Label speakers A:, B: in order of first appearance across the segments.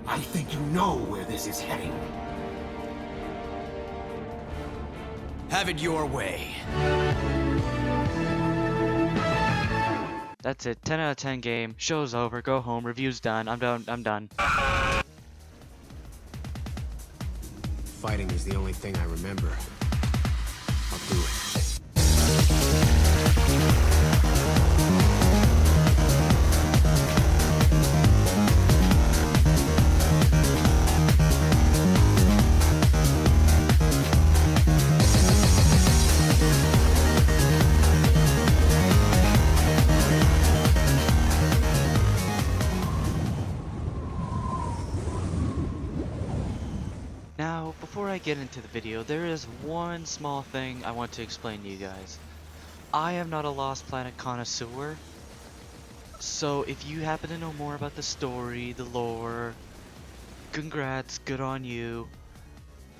A: I think you know where this is heading.
B: Have it your way.
C: That's it. 10 out of 10 game. Show's over. Go home. Review's done. I'm done.
A: Fighting is the only thing I remember. I'll do it.
C: Now, before I get into the video, there is one small thing I want to explain to you guys. I am not a Lost Planet connoisseur, so if you happen to know more about the story, the lore, congrats, good on you.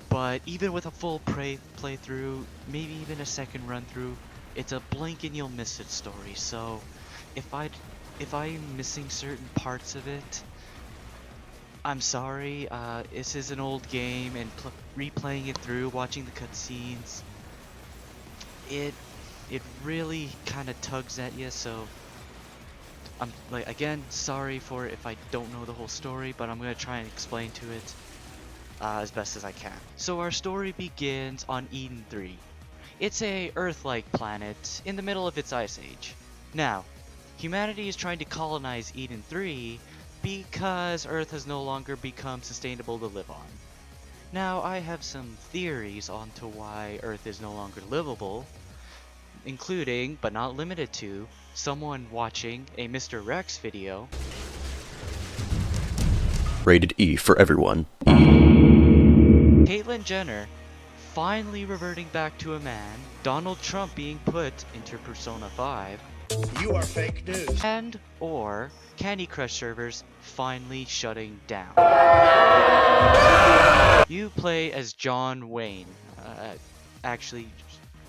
C: But even with a full playthrough, maybe even a second run through, it's a blink and you'll miss it story. So if I'm missing certain parts of it, I'm sorry. This is an old game, and replaying it through, watching the cutscenes, it really kind of tugs at you. So I'm like, again, sorry for if I don't know the whole story, but I'm gonna try and explain to it as best as I can. So our story begins on Eden 3. It's a Earth-like planet in the middle of its ice age. Now, humanity is trying to colonize Eden 3 because Earth has no longer become sustainable to live on. Now, I have some theories onto why Earth is no longer livable, including, but not limited to, someone watching a Mr. Rex video.
D: Rated E for everyone.
C: Caitlyn Jenner finally reverting back to a man, Donald Trump being put into Persona 5,
E: You are fake news.
C: and or Candy Crush servers finally shutting down. You play as John Wayne. Actually,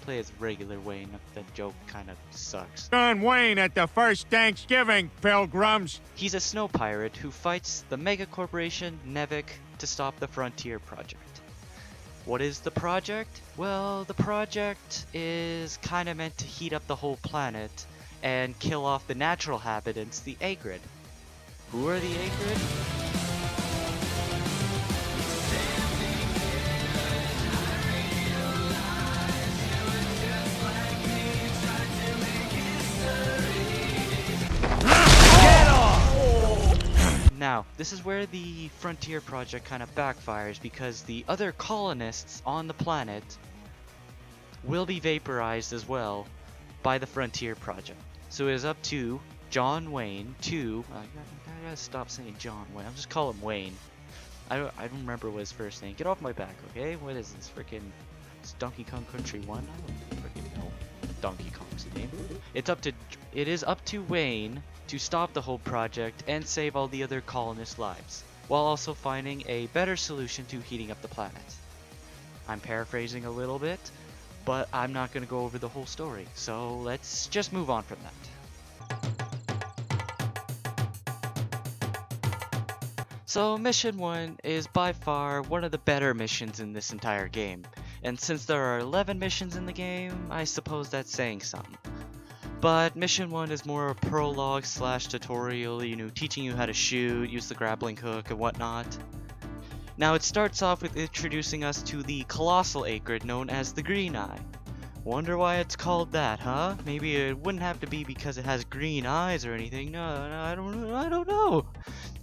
C: play as regular Wayne. That joke kind of sucks.
E: John Wayne at the first Thanksgiving, pilgrims.
C: He's a snow pirate who fights the mega corporation Nevik to stop the Frontier Project. What is the project? Well, the project is kind of meant to heat up the whole planet and kill off the natural inhabitants, the Agrid. Who are the Agrid? Now, this is where the Frontier Project kind of backfires, because the other colonists on the planet will be vaporized as well by the Frontier Project. So it is up to John Wayne to... I gotta stop saying John Wayne, I'll just call him Wayne. I don't remember what his first name. Get off my back, okay? What is this, freaking... It's Donkey Kong Country 1? I don't freaking know Donkey Kong's name. It is up to Wayne to stop the whole project and save all the other colonists' lives, while also finding a better solution to heating up the planet. I'm paraphrasing a little bit, but I'm not going to go over the whole story, so let's just move on from that. So Mission 1 is by far one of the better missions in this entire game, and since there are 11 missions in the game, I suppose that's saying something. But Mission 1 is more a prologue / tutorial, teaching you how to shoot, use the grappling hook, and whatnot. Now it starts off with introducing us to the colossal Acrid known as the Green Eye. Wonder why it's called that, huh? Maybe it wouldn't have to be because it has green eyes or anything. No, I don't know.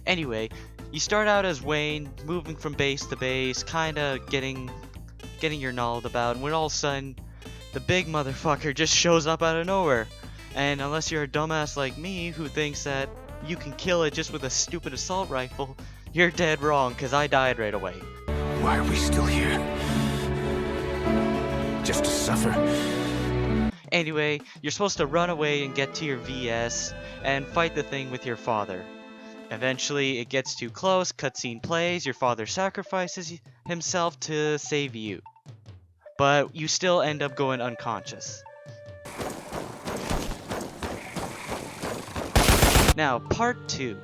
C: Anyway, you start out as Wayne, moving from base to base, kinda getting your knowledge about, and when all of a sudden, the big motherfucker just shows up out of nowhere. And unless you're a dumbass like me who thinks that you can kill it just with a stupid assault rifle, you're dead wrong, cause I died right away.
A: Why are we still here? Just to suffer?
C: Anyway, you're supposed to run away and get to your VS and fight the thing with your father. Eventually, it gets too close, cutscene plays, your father sacrifices himself to save you. But you still end up going unconscious. Now, part 2.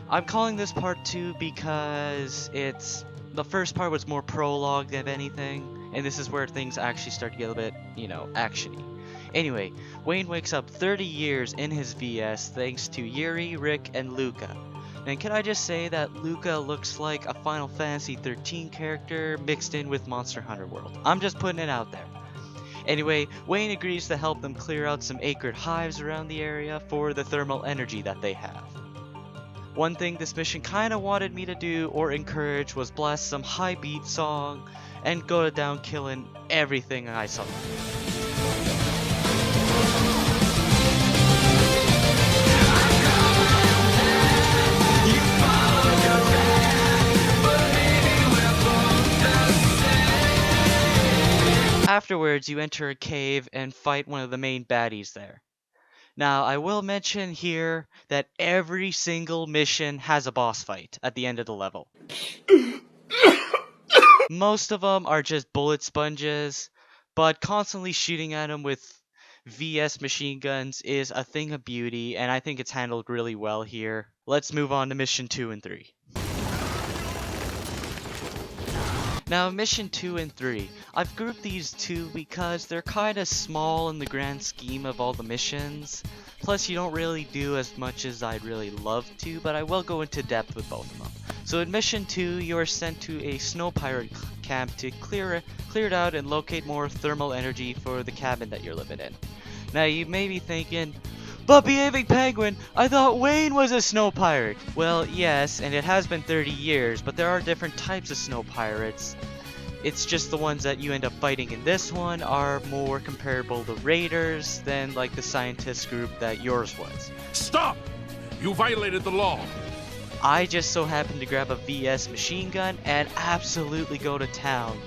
C: I'm calling this part 2 because the first part was more prologue than anything, and this is where things actually start to get a bit, actiony. Anyway, Wayne wakes up 30 years in his VS thanks to Yuri, Rick, and Luca. And can I just say that Luca looks like a Final Fantasy 13 character mixed in with Monster Hunter World. I'm just putting it out there. Anyway, Wayne agrees to help them clear out some acrid hives around the area for the thermal energy that they have. One thing this mission kinda wanted me to do or encourage was blast some high beat song and go down killing everything I saw. Afterwards, you enter a cave and fight one of the main baddies there. Now, I will mention here that every single mission has a boss fight at the end of the level. Most of them are just bullet sponges, but constantly shooting at them with VS machine guns is a thing of beauty, and I think it's handled really well here. Let's move on to mission 2 and 3. Now, mission 2 and 3, I've grouped these two because they're kinda small in the grand scheme of all the missions. Plus, you don't really do as much as I'd really love to, but I will go into depth with both of them. So in mission 2, you are sent to a snow pirate camp to clear it out and locate more thermal energy for the cabin that you're living in. Now, you may be thinking, but Behaving Penguin, I thought Wayne was a snow pirate. Well, yes, and it has been 30 years, but there are different types of snow pirates. It's just the ones that you end up fighting in this one are more comparable to raiders than like the scientist group that yours was.
F: Stop! You violated the law.
C: I just so happened to grab a VS machine gun and absolutely go to town.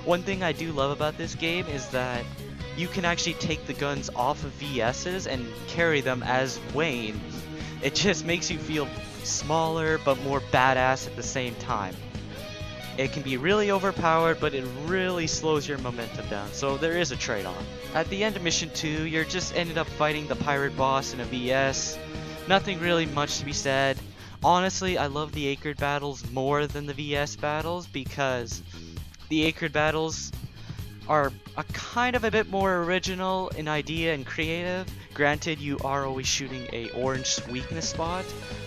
C: One thing I do love about this game is that you can actually take the guns off of VS's and carry them as Wayne. It just makes you feel smaller but more badass at the same time. It can be really overpowered, but it really slows your momentum down, so there is a trade-off. At the end of mission 2, you're just ended up fighting the pirate boss in a VS. Nothing really much to be said. Honestly, I love the Acrid battles more than the VS battles because the Acrid battles are a kind of a bit more original in idea and creative. Granted, you are always shooting a orange weakness spot,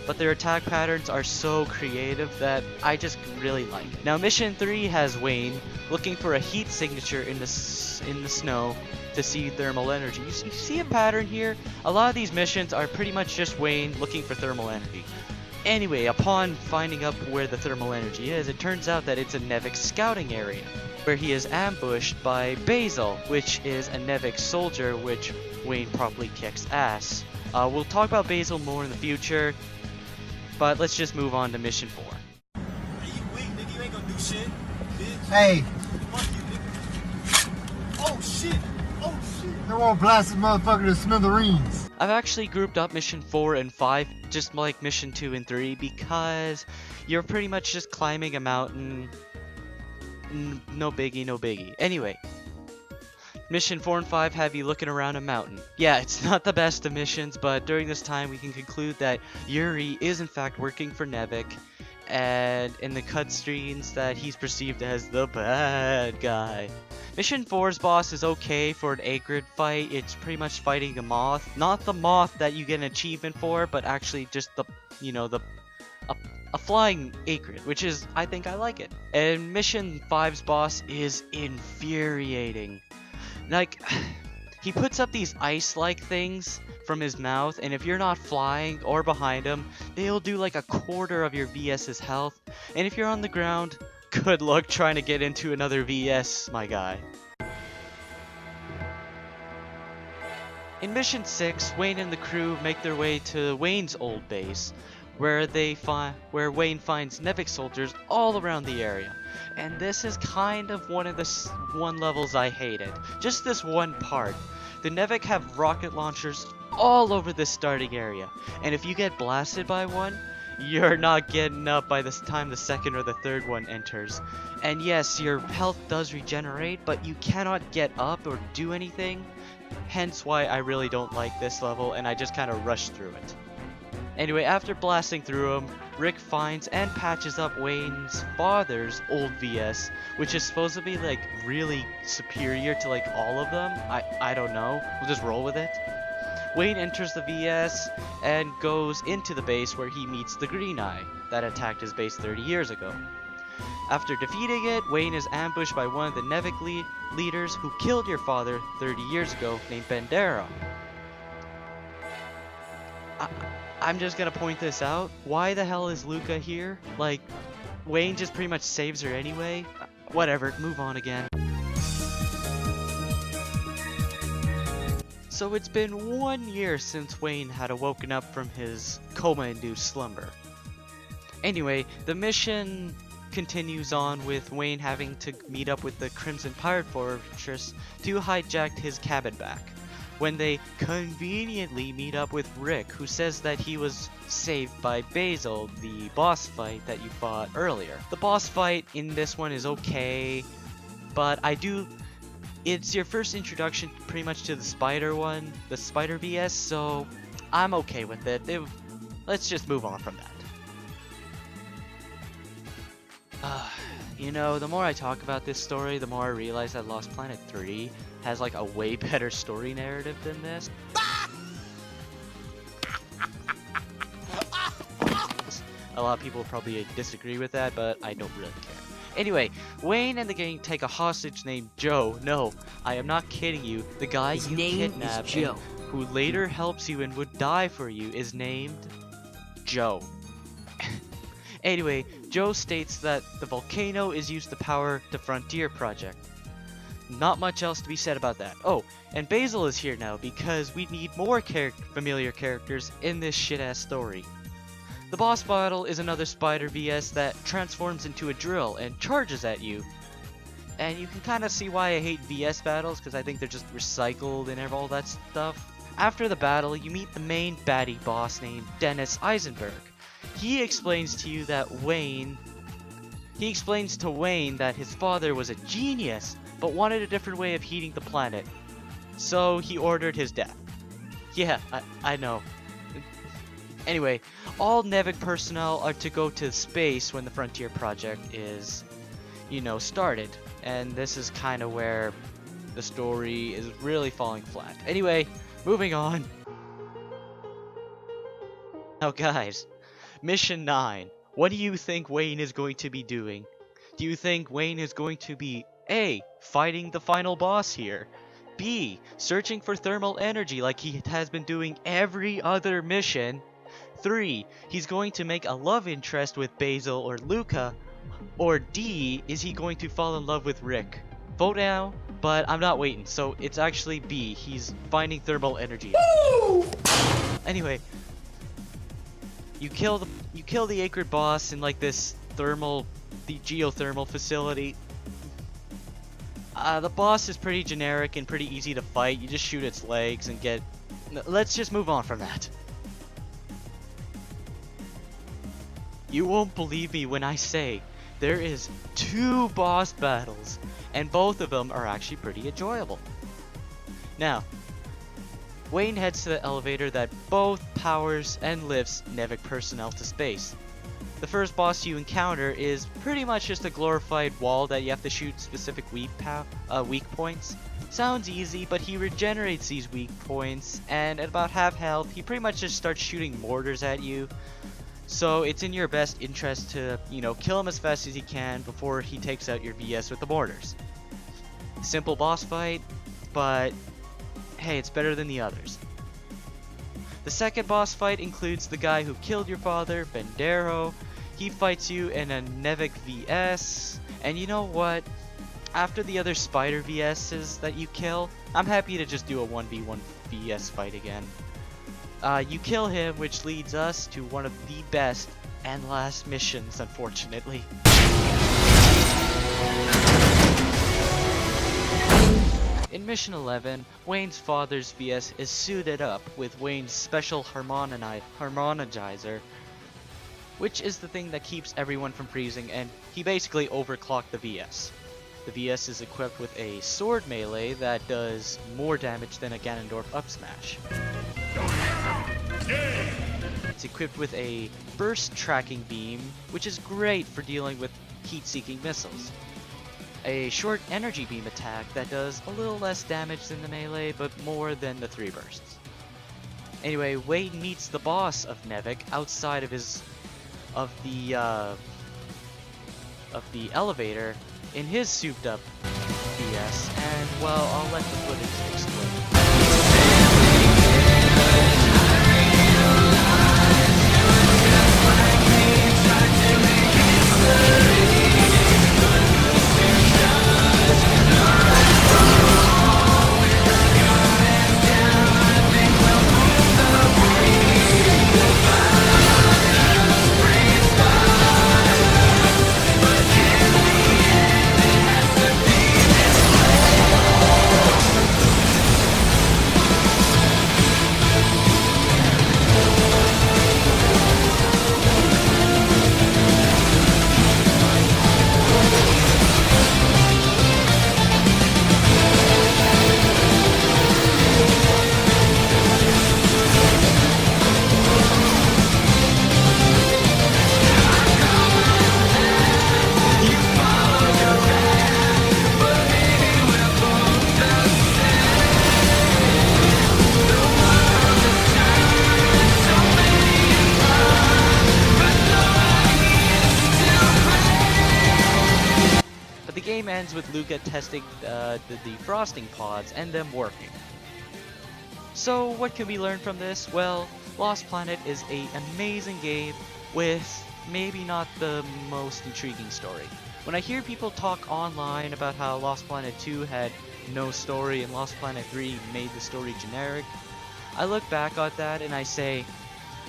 C: but their attack patterns are so creative that I just really like it. Now, mission 3 has Wayne looking for a heat signature in the snow to see thermal energy. You see a pattern here? A lot of these missions are pretty much just Wayne looking for thermal energy. Anyway, upon finding up where the thermal energy is, it turns out that it's a Nevik scouting area, where he is ambushed by Basil, which is a Nevik soldier, which Wayne promptly kicks ass. We'll talk about Basil more in the future, but let's just move on to mission 4.
G: Hey. Oh shit! Oh shit! They won't blast this motherfucker to smithereens.
C: I've actually grouped up mission 4 and 5 just like mission 2 and 3 because you're pretty much just climbing a mountain. No biggie, no biggie. Anyway, mission 4 and 5 have you looking around a mountain. Yeah, it's not the best of missions, but during this time we can conclude that Yuri is in fact working for Nevik, and in the cutscenes that he's perceived as the bad guy. Mission 4's boss is okay for an Acrid fight. It's pretty much fighting a moth. Not the moth that you get an achievement for, but actually just a flying Acrid, which is, I think I like it. And mission 5's boss is infuriating. Like, he puts up these ice-like things from his mouth, and if you're not flying or behind him, they'll do like a quarter of your VS's health. And if you're on the ground, good luck trying to get into another VS, my guy. In mission 6, Wayne and the crew make their way to Wayne's old base, where Wayne finds Nevik soldiers all around the area. And this is kind of one of the levels I hated. Just this one part. The Nevik have rocket launchers all over the starting area, and if you get blasted by one, you're not getting up by the time the second or the third one enters. And yes, your health does regenerate, but you cannot get up or do anything. Hence why I really don't like this level, and I just kind of rush through it. Anyway, after blasting through him, Rick finds and patches up Wayne's father's old VS, which is supposed to be like really superior to like all of them. I don't know. We'll just roll with it. Wayne enters the VS and goes into the base where he meets the Green Eye that attacked his base 30 years ago. After defeating it, Wayne is ambushed by one of the Nevik leaders who killed your father 30 years ago, named Bandera. I'm just gonna point this out. Why the hell is Luca here? Like, Wayne just pretty much saves her anyway. Whatever, move on again. So it's been 1 year since Wayne had awoken up from his coma-induced slumber. Anyway, the mission continues on with Wayne having to meet up with the Crimson Pirate Fortress to hijack his cabin back, when they conveniently meet up with Rick, who says that he was saved by Basil, the boss fight that you fought earlier. The boss fight in this one is okay, but it's your first introduction pretty much to the spider one, the spider VS, so I'm okay with it. Let's just move on from that. You know, the more I talk about this story, the more I realize that Lost Planet 3 has like a way better story narrative than this. A lot of people probably disagree with that, but I don't really care. Anyway, Wayne and the gang take a hostage named Joe. No, I am not kidding you. The guy you kidnapped, Joe, who later helps you and would die for you, is named Joe. Anyway, Joe states that the volcano is used to power the Frontier project. Not much else to be said about that. Oh, and Basil is here now because we need more familiar characters in this shit-ass story. The boss battle is another spider VS that transforms into a drill and charges at you. And you can kind of see why I hate VS battles, because I think they're just recycled and all that stuff. After the battle, you meet the main baddie boss named Dennis Eisenberg. He explains to Wayne that his father was a genius, but wanted a different way of heating the planet. So he ordered his death. Yeah, I know. Anyway, all Nevik personnel are to go to space when the Frontier project is, started. And this is kind of where the story is really falling flat. Anyway, moving on. Now guys, Mission 9. What do you think Wayne is going to be doing? Do you think Wayne is going to be A, fighting the final boss here? B, searching for thermal energy like he has been doing every other mission? 3, he's going to make a love interest with Basil or Luca? Or D, is he going to fall in love with Rick? Vote now, but I'm not waiting, so it's actually B, he's finding thermal energy. Woo! Anyway, you kill the Acrid boss in like this the geothermal facility. The boss is pretty generic and pretty easy to fight. You just shoot its legs and get... Let's just move on from that. You won't believe me when I say there is 2 boss battles, and both of them are actually pretty enjoyable. Now, Wayne heads to the elevator that both powers and lifts Nevik personnel to space. The first boss you encounter is pretty much just a glorified wall that you have to shoot specific weak points. Sounds easy, but he regenerates these weak points, and at about half health, he pretty much just starts shooting mortars at you. So it's in your best interest to, kill him as fast as you can before he takes out your VS with the mortars. Simple boss fight, but hey, it's better than the others. The second boss fight includes the guy who killed your father, Bandero. He fights you in a Nevik VS, and you know what? After the other spider VSs that you kill, I'm happy to just do a 1v1 VS fight again. You kill him, which leads us to one of the best and last missions, unfortunately. In Mission 11, Wayne's father's VS is suited up with Wayne's special harmonizer, which is the thing that keeps everyone from freezing, and he basically overclocked the VS. The VS is equipped with a sword melee that does more damage than a Ganondorf up smash. It's equipped with a burst tracking beam, which is great for dealing with heat-seeking missiles. A short energy beam attack that does a little less damage than the melee, but more than the 3 bursts. Anyway, Wade meets the boss of Nevik outside of the elevator in his souped up BS, and well, I'll let the footage explain. But the game ends with Luca testing the defrosting pods and them working. So what can we learn from this? Well, Lost Planet is an amazing game with maybe not the most intriguing story. When I hear people talk online about how Lost Planet 2 had no story and Lost Planet 3 made the story generic, I look back at that and I say,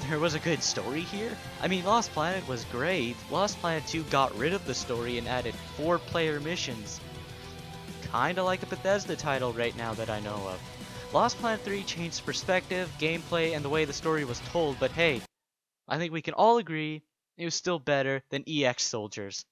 C: there was a good story here? I mean, Lost Planet was great. Lost Planet 2 got rid of the story and added 4-player missions. Kinda like a Bethesda title right now that I know of. Lost Planet 3 changed perspective, gameplay, and the way the story was told, but hey, I think we can all agree it was still better than EX Soldiers.